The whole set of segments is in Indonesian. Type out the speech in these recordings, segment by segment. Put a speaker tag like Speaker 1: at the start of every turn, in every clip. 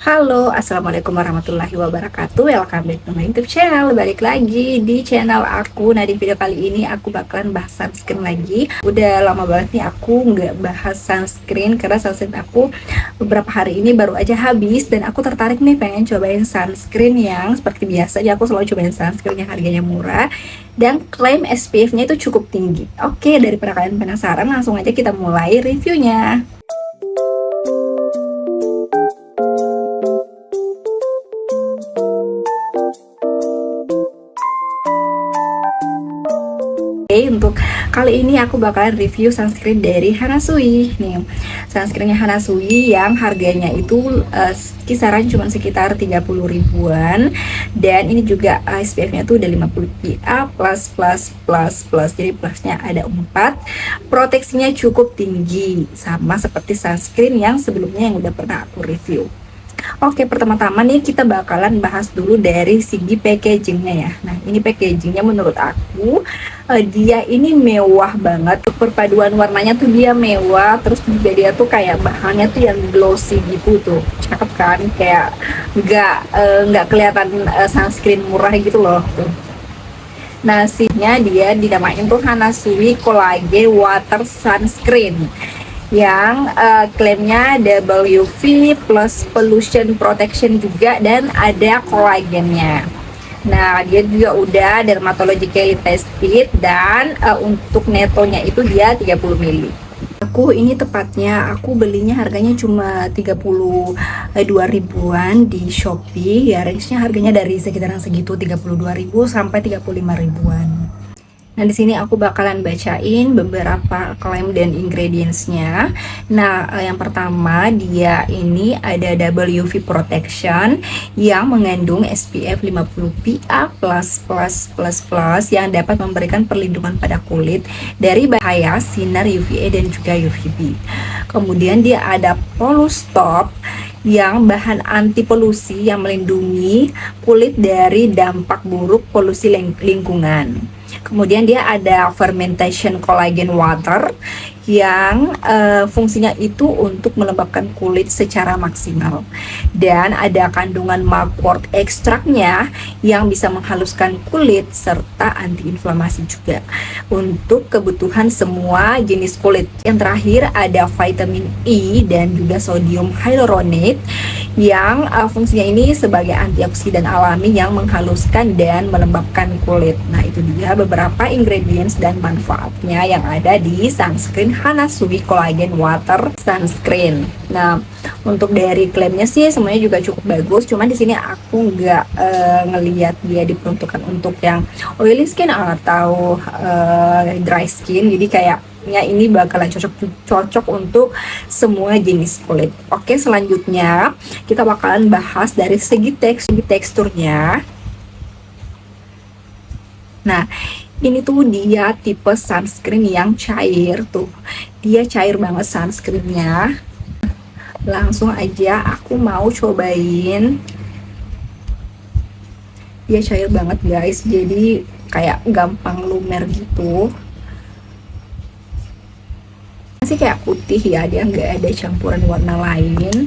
Speaker 1: Halo, assalamualaikum warahmatullahi wabarakatuh. Welcome back to my YouTube channel. Balik lagi di channel aku. Nah, di video kali ini aku bakalan bahas sunscreen lagi. Udah lama banget nih aku nggak bahas sunscreen karena sunscreen aku beberapa hari ini baru aja habis dan aku tertarik nih pengen cobain sunscreen yang seperti biasa. Jadi aku selalu cobain sunscreen yang harganya murah dan klaim SPF-nya itu cukup tinggi. Oke, daripada kalian penasaran, langsung aja kita mulai reviewnya. Oke, untuk kali ini aku bakalan review sunscreen dari Hanasui nih. Sunscreennya Hanasui yang harganya itu kisaran cuma sekitar 30 ribuan dan ini juga SPF-nya tuh udah 50 PA plus. Jadi plusnya ada 4. Proteksinya cukup tinggi sama seperti sunscreen yang sebelumnya yang udah pernah aku review. Oke, pertama-tama nih kita bakalan bahas dulu dari segi packagingnya ya. Nah, ini packagingnya menurut aku dia ini mewah banget. Perpaduan warnanya tuh dia mewah, terus juga dia tuh kayak bahannya tuh yang glossy gitu tuh. Cakep kan? Kayak nggak kelihatan sunscreen murah gitu loh tuh. Nasinya dia dinamain tuh Hanasui Collagen Water Sunscreen yang klaimnya double UV plus pollution protection juga dan ada kolagennya. Nah, dia juga udah dermatologically tested dan untuk netonya itu dia 30 ml. Aku belinya harganya cuma 32 ribuan di Shopee. Ya, range-nya harganya dari sekitaran segitu 32 ribu sampai 35 ribuan. Nah, di sini aku bakalan bacain beberapa klaim dan ingredients-nya. Nah, yang pertama dia ini ada double UV protection yang mengandung SPF 50 PA+++ yang dapat memberikan perlindungan pada kulit dari bahaya sinar UVA dan juga UVB. Kemudian dia ada Polustop yang bahan anti polusi yang melindungi kulit dari dampak buruk polusi lingkungan. Kemudian dia ada fermentation collagen water yang fungsinya itu untuk melembabkan kulit secara maksimal. Dan ada kandungan mugwort ekstraknya yang bisa menghaluskan kulit serta antiinflamasi juga untuk kebutuhan semua jenis kulit. Yang terakhir ada vitamin E dan juga sodium hyaluronate yang fungsinya ini sebagai antioksidan alami yang menghaluskan dan melembabkan kulit. Nah, itu dia beberapa ingredients dan manfaatnya yang ada di sunscreen Hanasui Collagen Water Sunscreen. Nah, untuk dari klaimnya sih semuanya juga cukup bagus. Cuman di sini aku nggak ngelihat dia diperuntukkan untuk yang oily skin atau dry skin. Jadi kayaknya ini bakalan cocok untuk semua jenis kulit. Oke, selanjutnya kita bakalan bahas dari segi teksturnya. Nah, ini tuh dia tipe sunscreen yang cair tuh. Dia cair banget sunscreennya. Langsung aja aku mau cobain. Dia cair banget guys. Jadi kayak gampang lumer gitu. Masih kayak putih ya. Dia nggak ada campuran warna lain.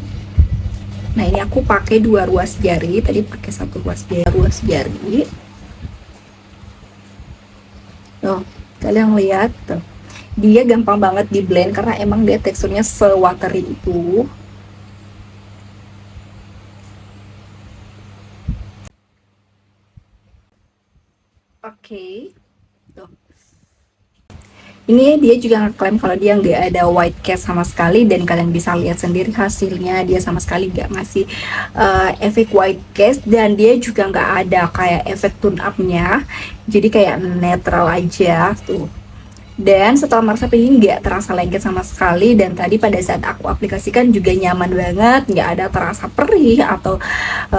Speaker 1: Nah, ini aku pakai 2 ruas jari. Tadi pakai 1 ruas jari. Tuh, kalian lihat tuh. Dia gampang banget di blend karena emang dia teksturnya se-watery itu. Oke. Tuh. Ini dia juga ngeklaim kalau dia nggak ada white cast sama sekali dan kalian bisa lihat sendiri hasilnya dia sama sekali nggak ngasih efek white cast dan dia juga nggak ada kayak efek tone up-nya, jadi kayak netral aja tuh. Dan setelah meresap ini nggak terasa lengket sama sekali dan tadi pada saat aku aplikasikan juga nyaman banget, nggak ada terasa perih atau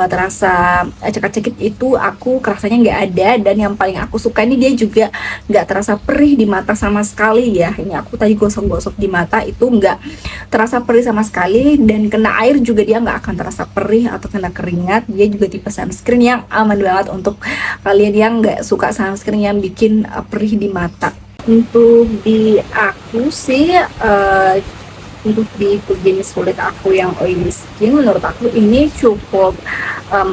Speaker 1: terasa cekak-cekik, itu aku kerasanya nggak ada. Dan yang paling aku suka ini dia juga nggak terasa perih di mata sama sekali ya. Ini aku tadi gosok-gosok di mata itu nggak terasa perih sama sekali dan kena air juga dia nggak akan terasa perih atau kena keringat. Dia juga tipe sunscreen yang aman banget untuk kalian yang nggak suka sunscreen yang bikin perih di mata. Untuk di aku sih untuk di jenis kulit aku yang oily skin, menurut aku ini cukup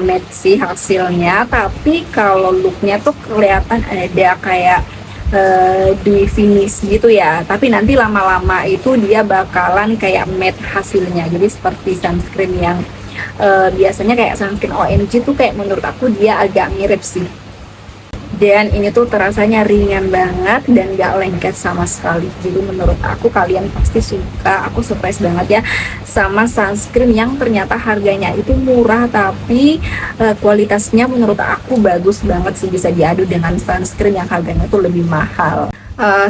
Speaker 1: matte sih hasilnya. Tapi kalau looknya tuh kelihatan ada kayak dewy finish gitu ya, tapi nanti lama-lama itu dia bakalan kayak matte hasilnya. Jadi seperti sunscreen yang biasanya kayak sunscreen OMG tuh kayak menurut aku dia agak mirip sih. Dan ini tuh terasanya ringan banget dan gak lengket sama sekali. Jadi menurut aku kalian pasti suka. Aku surprise banget ya sama sunscreen yang ternyata harganya itu murah, tapi kualitasnya menurut aku bagus banget sih, bisa diadu dengan sunscreen yang harganya tuh lebih mahal.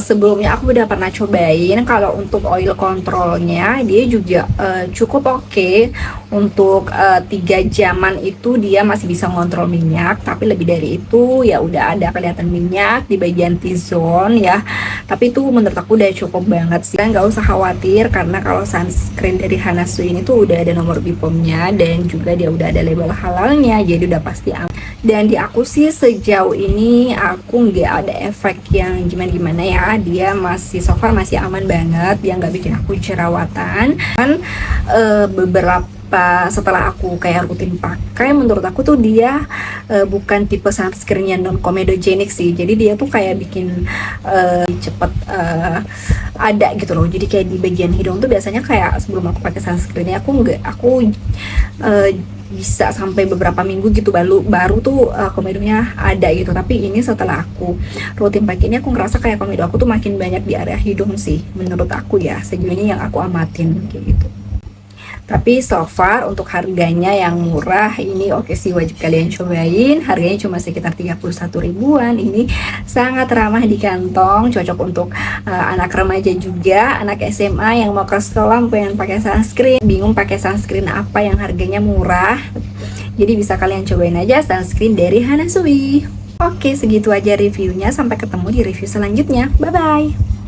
Speaker 1: Sebelumnya aku udah pernah cobain. Kalau untuk oil controlnya dia juga cukup oke. Untuk 3 jaman itu dia masih bisa ngontrol minyak, tapi lebih dari itu ya udah ada kelihatan minyak di bagian T-zone ya. Tapi itu menurut aku udah cukup banget sih. Nggak usah khawatir karena kalau sunscreen dari Hanasu ini tuh udah ada nomor BPOM-nya dan juga dia udah ada label halalnya, jadi udah pasti aman. Dan di aku sih sejauh ini aku nggak ada efek yang gimana-gimana ya. Dia masih so far masih aman banget, dia nggak bikin aku jerawatan. Kan beberapa setelah aku kayak rutin pakai, menurut aku tuh dia bukan tipe sunscreen yang non comedogenic sih. Jadi dia tuh kayak bikin cepet ada gitu loh. Jadi kayak di bagian hidung tuh biasanya kayak sebelum aku pakai sunscreennya aku bisa sampai beberapa minggu gitu baru tuh komedonya ada gitu. Tapi ini setelah aku rutin pakai ini, aku ngerasa kayak komedo aku tuh makin banyak di area hidung sih, menurut aku ya sejauh ini yang aku amatin kayak gitu. Tapi so far untuk harganya yang murah ini oke sih, wajib kalian cobain. Harganya cuma sekitar 31 ribuan. Ini sangat ramah di kantong, cocok untuk anak remaja juga, anak SMA yang mau ke sekolah pengen pakai sunscreen, bingung pakai sunscreen apa yang harganya murah. Jadi bisa kalian cobain aja sunscreen dari Hana Sui. Oke, segitu aja reviewnya. Sampai ketemu di review selanjutnya. Bye bye.